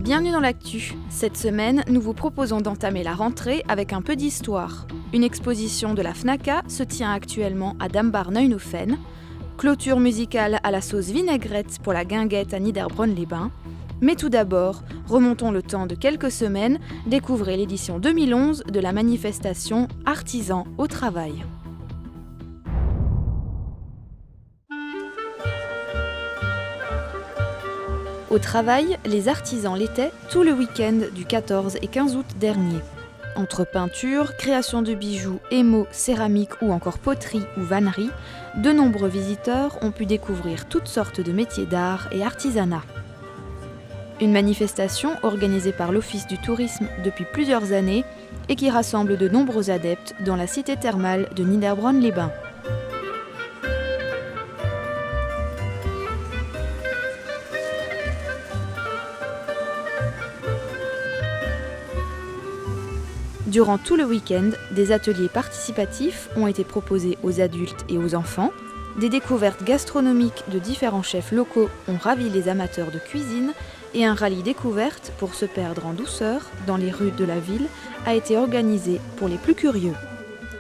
Bienvenue dans l'actu. Cette semaine, nous vous proposons d'entamer la rentrée avec un peu d'histoire. Une exposition de la FNACA se tient actuellement à Dambar-Neuenhoffen. Clôture musicale à la sauce vinaigrette pour la guinguette à Niederbronn-les-Bains. Mais tout d'abord, remontons le temps de quelques semaines, découvrez l'édition 2011 de la manifestation Artisans au travail. Au travail, les artisans l'étaient tout le week-end du 14 et 15 août dernier. Entre peinture, création de bijoux, émaux, céramique ou encore poterie ou vannerie, de nombreux visiteurs ont pu découvrir toutes sortes de métiers d'art et artisanat. Une manifestation organisée par l'Office du tourisme depuis plusieurs années et qui rassemble de nombreux adeptes dans la cité thermale de Niederbronn-les-Bains. Durant tout le week-end, des ateliers participatifs ont été proposés aux adultes et aux enfants. Des découvertes gastronomiques de différents chefs locaux ont ravi les amateurs de cuisine et un rallye découverte pour se perdre en douceur dans les rues de la ville a été organisé pour les plus curieux.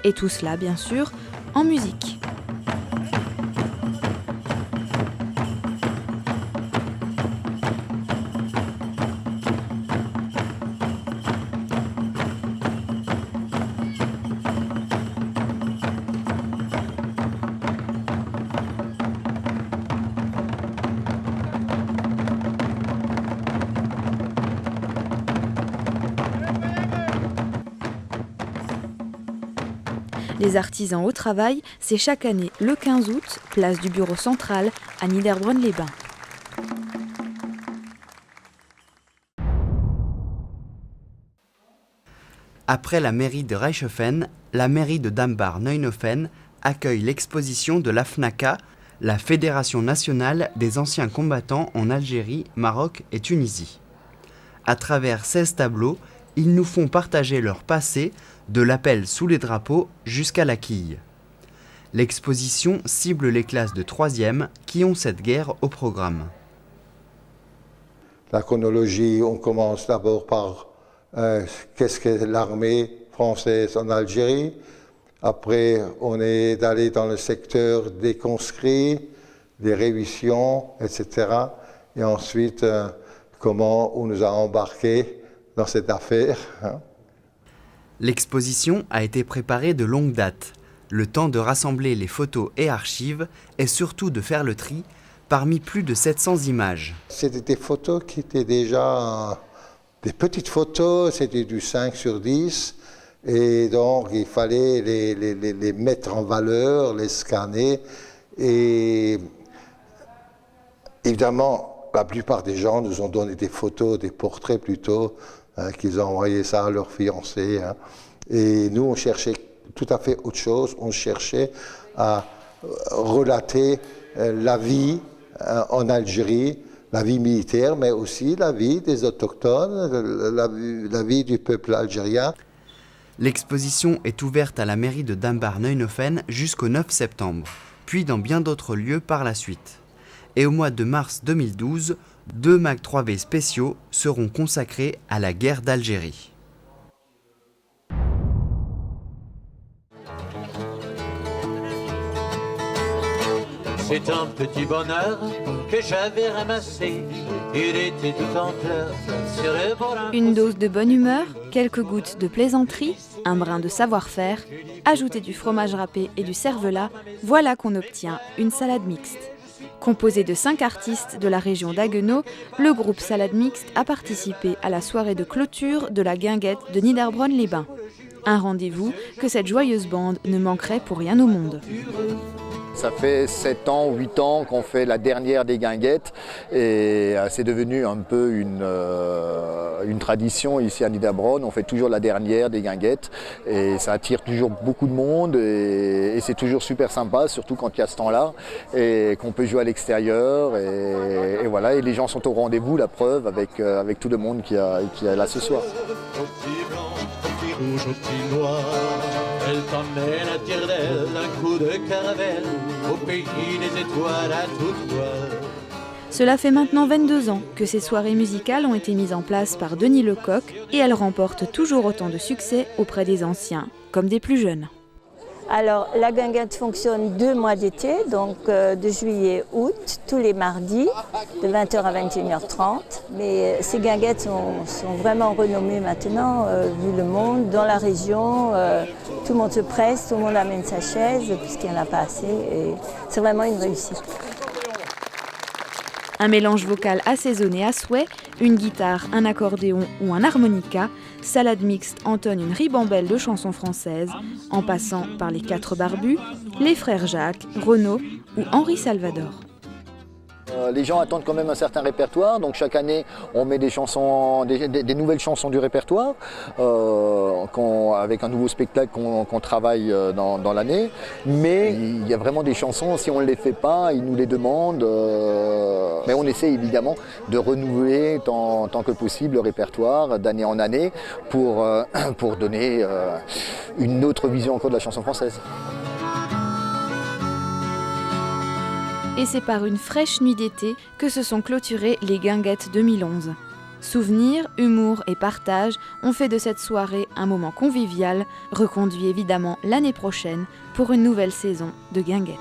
Et tout cela, bien sûr, en musique. Les artisans au travail, c'est chaque année le 15 août, place du bureau central à Niederbronn-les-Bains. Après la mairie de Reichshoffen, la mairie de Dambar-Neuenhoffen accueille l'exposition de la FNACA, la Fédération nationale des anciens combattants en Algérie, Maroc et Tunisie. À travers 16 tableaux, ils nous font partager leur passé, de l'appel sous les drapeaux jusqu'à la quille. L'exposition cible les classes de 3e qui ont cette guerre au programme. La chronologie, on commence d'abord par qu'est-ce que l'armée française en Algérie. Après, on est allé dans le secteur des conscrits, des révisions, etc. Et ensuite, comment on nous a embarqués dans cette affaire. L'exposition a été préparée de longue date, le temps de rassembler les photos et archives et surtout de faire le tri parmi plus de 700 images. C'était des photos qui étaient déjà des petites photos, c'était du 5/10 et donc il fallait les mettre en valeur, les scanner et évidemment la plupart des gens nous ont donné des photos, des portraits plutôt, qu'ils ont envoyé ça à leur fiancé. Et nous, on cherchait tout à fait autre chose. On cherchait à relater la vie en Algérie, la vie militaire, mais aussi la vie des autochtones, la vie du peuple algérien. L'exposition est ouverte à la mairie de Dambar-Neuenhoffen jusqu'au 9 septembre, puis dans bien d'autres lieux par la suite. Et au mois de mars 2012, 2 Mag 3V spéciaux seront consacrés à la guerre d'Algérie. C'est un petit bonheur que j'avais ramassé, il était tout en pleurs sur le bord. Une dose de bonne humeur, quelques gouttes de plaisanterie, un brin de savoir-faire, ajouter du fromage râpé et du cervelas, voilà qu'on obtient une salade mixte. Composé de 5 artistes de la région d'Haguenau, le groupe Salade Mixte a participé à la soirée de clôture de la guinguette de Niederbronn-les-Bains. Un rendez-vous que cette joyeuse bande ne manquerait pour rien au monde. Ça fait 7 ans, 8 ans qu'on fait la dernière des guinguettes et c'est devenu un peu une tradition ici à Niederbronn. On fait toujours la dernière des guinguettes et ça attire toujours beaucoup de monde et c'est toujours super sympa, surtout quand il y a ce temps-là et qu'on peut jouer à l'extérieur et voilà. Et les gens sont au rendez-vous, la preuve avec tout le monde qui est là ce soir. Rouge au petit noir, elle t'emmène à tire d'aile d'un coup de caravelle au pays des étoiles à toute voile. Cela fait maintenant 22 ans que ces soirées musicales ont été mises en place par Denis Lecoq et elles remportent toujours autant de succès auprès des anciens comme des plus jeunes. Alors, la guinguette fonctionne 2 mois d'été, donc de juillet-août, tous les mardis, de 20h à 21h30. Mais ces guinguettes sont vraiment renommées maintenant, vu le monde, dans la région. Tout le monde se presse, tout le monde amène sa chaise, puisqu'il n'y en a pas assez. Et c'est vraiment une réussite. Un mélange vocal assaisonné à souhait, une guitare, un accordéon ou un harmonica, Salade Mixte entonne une ribambelle de chansons françaises, en passant par les 4 Barbus, les frères Jacques, Renaud ou Henri Salvador. Les gens attendent quand même un certain répertoire, donc chaque année on met des chansons, des nouvelles chansons du répertoire, avec un nouveau spectacle qu'on travaille dans l'année. Mais il y a vraiment des chansons, si on ne les fait pas, ils nous les demandent. Mais on essaie évidemment de renouveler tant que possible le répertoire d'année en année pour donner une autre vision encore de la chanson française. Et c'est par une fraîche nuit d'été que se sont clôturées les Guinguettes 2011. Souvenirs, humour et partage ont fait de cette soirée un moment convivial, reconduit évidemment l'année prochaine pour une nouvelle saison de Guinguettes.